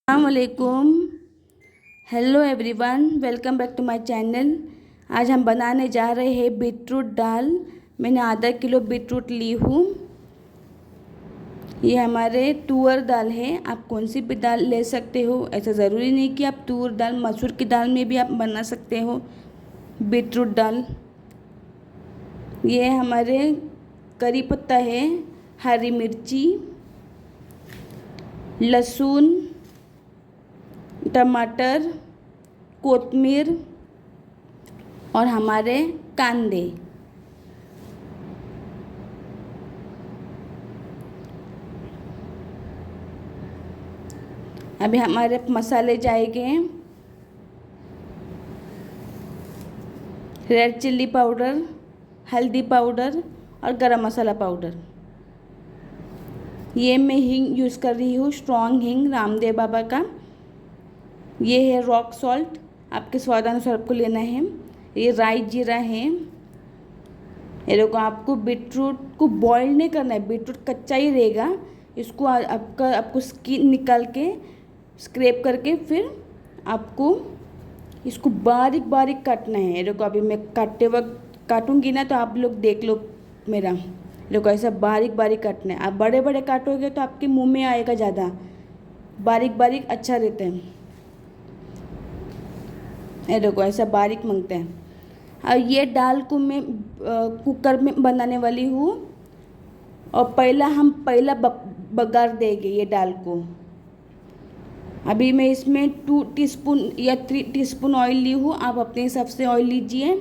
अस्सलामुअलैकुम। Hello everyone, welcome back to my channel. आज हम बनाने जा रहे हैं बीटरूट दाल। मैंने आधा किलो बीटरूट ली हूँ। ये हमारे तुअर दाल है। आप कौन सी भी दाल ले सकते हो, ऐसा ज़रूरी नहीं कि आप तुअर दाल, मसूर की दाल में भी आप बना सकते हो बीटरूट दाल। ये हमारे करी पत्ता है, हरी मिर्ची, लहसुन, टमाटर, कोतमीर और हमारे कांदे। अभी हमारे मसाले जाएंगे रेड चिल्ली पाउडर, हल्दी पाउडर और गरम मसाला पाउडर। ये मैं हींग यूज़ कर रही हूँ, स्ट्रॉन्ग हींग रामदेव बाबा का। ये है रॉक सॉल्ट, आपके स्वाद अनुसार आपको लेना है। ये राई जीरा है। ये देखो, आपको बीटरूट को बॉईल नहीं करना है, बीटरूट कच्चा ही रहेगा। इसको आपको स्किन निकाल के स्क्रैप करके फिर आपको इसको बारीक बारीक काटना है। देखो, अभी मैं काटते वक्त काटूंगी ना, तो आप लोग देख लो मेरा। देखो, ऐसा बारीक बारीक काटना है। आप बड़े बड़े काटोगे तो आपके मुंह में आएगा ज़्यादा, बारीक बारीक अच्छा रहता है। ये देखो, ऐसा बारीक मांगते हैं। और ये दाल को मैं कुकर में बनाने वाली हूँ। और पहला बघार देंगे ये दाल को। अभी मैं इसमें 2 टीस्पून या 3 टीस्पून ऑयल ली हूँ। आप अपने हिसाब से ऑयल लीजिए।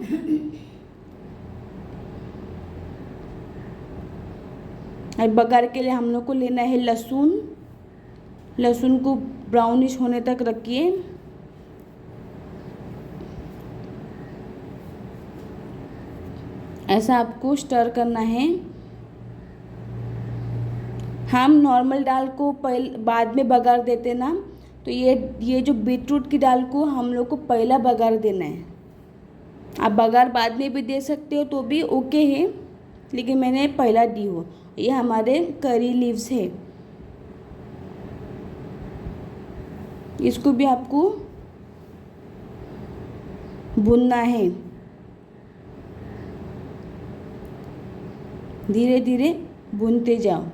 और बघार के लिए हम लोग को लेना है लहसुन। लहसुन को ब्राउनिश होने तक रखिए। ऐसा आपको स्टर करना है। हम नॉर्मल दाल को बाद में बघार देते ना, तो ये जो बीटरूट की दाल को हम लोग को पहला बघार देना है। आप बघार बाद में भी दे सकते हो तो भी ओके है, लेकिन मैंने पहला दी हो। ये हमारे करी लीव्स है, इसको भी आपको भूनना है। धीरे धीरे भूनते जाओ।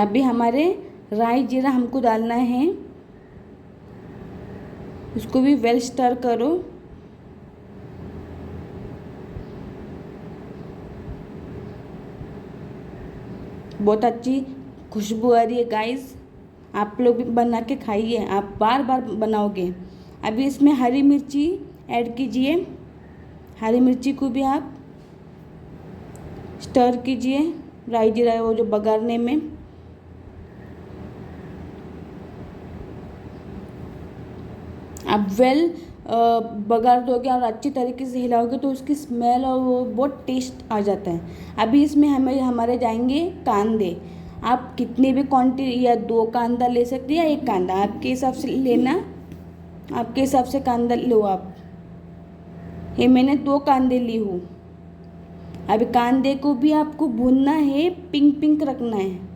अभी हमारे राई जीरा हमको डालना है। इसको भी वेल स्टर करो। बहुत अच्छी खुशबू आ रही है गाइस। आप लोग भी बना के खाइए, आप बार बार बनाओगे। अभी इसमें हरी मिर्ची ऐड कीजिए। हरी मिर्ची को भी आप स्टर कीजिए राई जीरा वो जो बघारने में। आप वेल बघार दोगे और अच्छी तरीके से हिलाओगे तो उसकी स्मेल और वो बहुत टेस्ट आ जाता है। अभी इसमें हमारे जाएंगे कांदे। आप कितनी भी क्वांटिटी, या 2 कांदा ले सकते हैं या 1 कांदा, आपके हिसाब से लेना। आपके हिसाब से कांदा लो आप। ये मैंने 2 कांदे ली हूँ। अभी कांदे को भी आपको भूनना है, पिंक पिंक रखना है।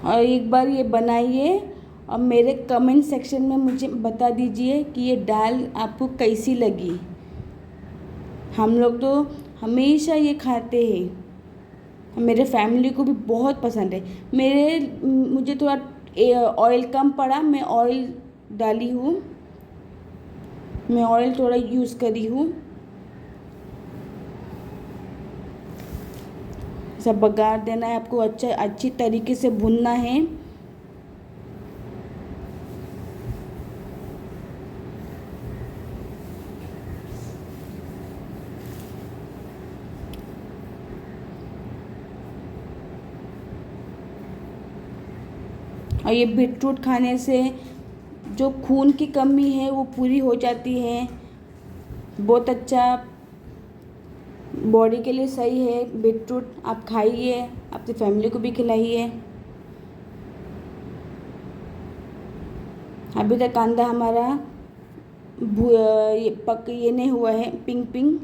और एक बार ये बनाइए और मेरे कमेंट सेक्शन में मुझे बता दीजिए कि ये दाल आपको कैसी लगी। हम लोग तो हमेशा ये खाते हैं, मेरे फैमिली को भी बहुत पसंद है। मुझे थोड़ा ऑयल कम पड़ा, मैं ऑयल डाली हूँ। मैं ऑयल थोड़ा यूज़ करी हूँ। सब बघार देना है आपको, अच्छी तरीके से भूनना है। और ये बीटरूट खाने से जो खून की कमी है वो पूरी हो जाती है। बहुत अच्छा बॉडी के लिए सही है बीटरूट। आप खाइए, अपनी फैमिली को भी खिलाइए। अभी तक कांदा हमारा ये नहीं हुआ है, पिंक पिंक।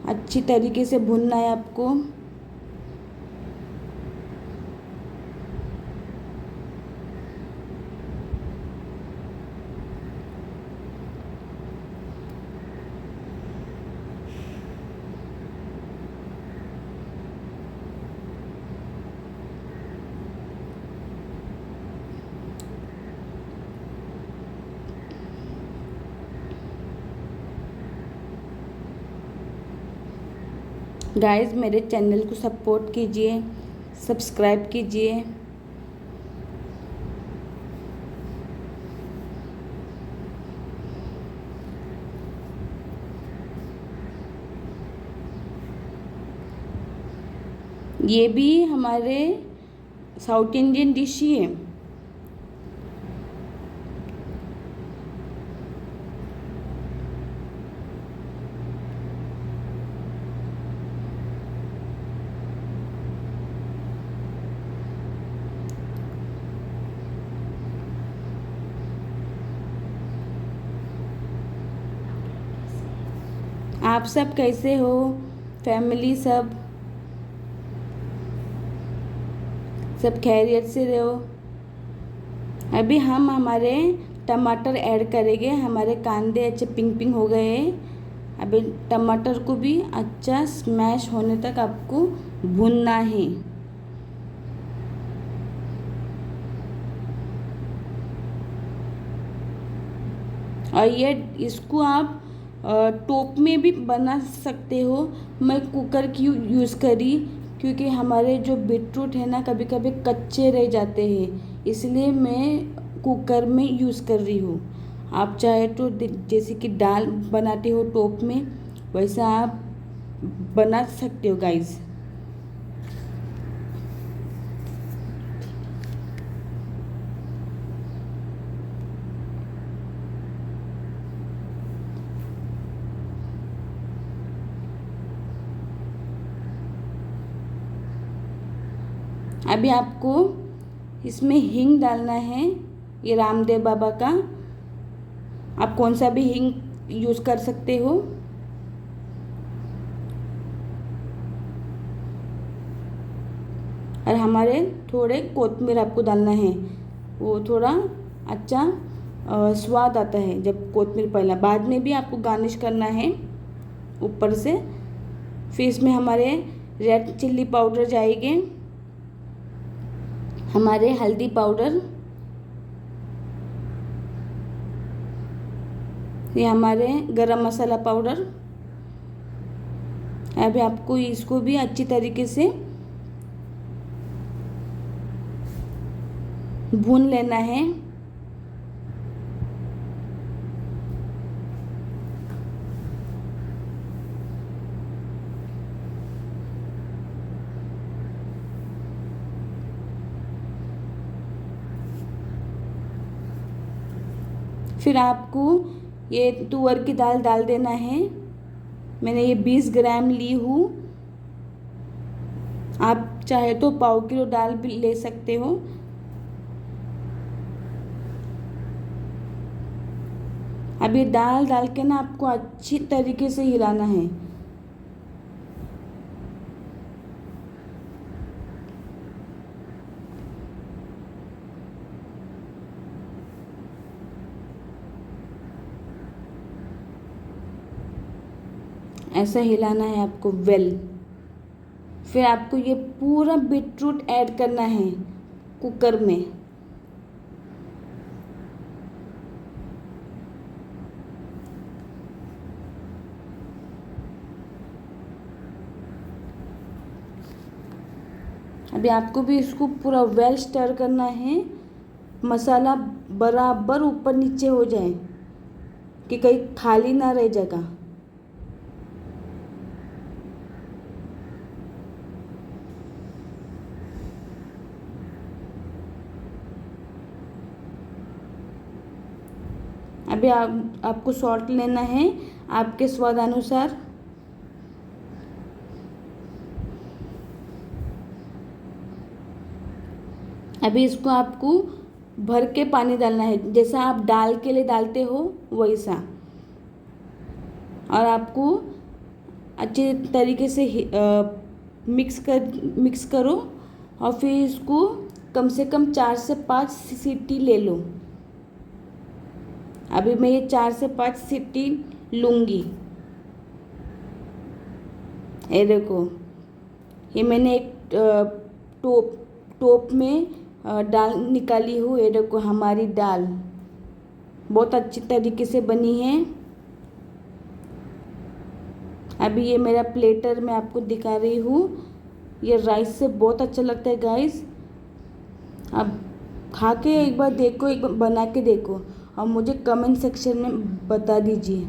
अच्छी तरीके से भूनना है आपको। गाइस, मेरे चैनल को सपोर्ट कीजिए, सब्सक्राइब कीजिए। ये भी हमारे साउथ इंडियन डिश ही है। आप सब कैसे हो? फैमिली सब खैरियत से रहो। अभी हम हमारे टमाटर ऐड करेंगे। हमारे कांदे अच्छे पिंक पिंक हो गए हैं। अभी टमाटर को भी अच्छा स्मैश होने तक आपको भूनना है। और ये इसको आप टोप में भी बना सकते हो। मैं कुकर की यूज़ करी, क्योंकि हमारे जो बीटरूट है ना कभी कभी कच्चे रह जाते हैं, इसलिए मैं कुकर में यूज़ कर रही हूँ। आप चाहे तो जैसे कि दाल बनाते हो टोप में, वैसा आप बना सकते हो गाइस। अभी आपको इसमें हींग डालना है। ये रामदेव बाबा का, आप कौन सा भी हींग यूज़ कर सकते हो। और हमारे थोड़े कोतमीर आपको डालना है, वो थोड़ा अच्छा स्वाद आता है जब कोतमीर पहला। बाद में भी आपको गार्निश करना है ऊपर से। फिर इसमें हमारे रेड चिल्ली पाउडर जाएंगे, हमारे हल्दी पाउडर, ये हमारे गरम मसाला पाउडर। अभी आपको इसको भी अच्छी तरीके से भून लेना है। फिर आपको ये तुअर की दाल डाल देना है। मैंने ये 20 ग्राम ली हूँ। आप चाहे तो पाव किलो दाल भी ले सकते हो। अब ये दाल डाल के ना आपको अच्छी तरीके से हिलाना है। ऐसा हिलाना है आपको वेल। फिर आपको ये पूरा बीटरूट ऐड करना है कुकर में। अभी आपको भी इसको पूरा वेल स्टर करना है। मसाला बराबर ऊपर नीचे हो जाए, कि कहीं खाली ना रह जगह। अभी आपको सॉल्ट लेना है आपके स्वाद अनुसार। अभी इसको आपको भर के पानी डालना है, जैसा आप दाल के लिए डालते हो वैसा। और आपको अच्छे तरीके से मिक्स करो और फिर इसको कम से कम 4 से 5 सीटी ले लो। अभी मैं ये 4 से 5 सीटी लूँगी। ये देखो, ये मैंने एक टोप में दाल निकाली हूँ। ये देखो हमारी दाल बहुत अच्छी तरीके से बनी है। अभी ये मेरा प्लेटर मैं आपको दिखा रही हूँ। ये राइस से बहुत अच्छा लगता है गाइस। अब खा के एक बार देखो, एक बार बना के देखो और मुझे कमेंट सेक्शन में बता दीजिए।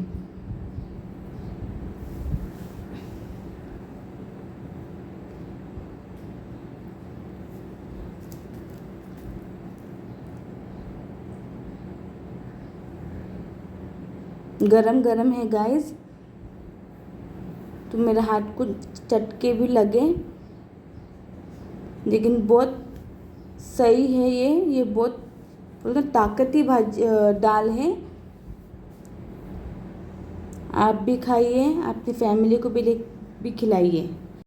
गरम गरम है गाइस, तो मेरे हाथ को चटके भी लगे, लेकिन बहुत सही है ये बहुत मतलब ताकती दाल है। आप भी खाइए, अपनी फैमिली को भी खिलाइए।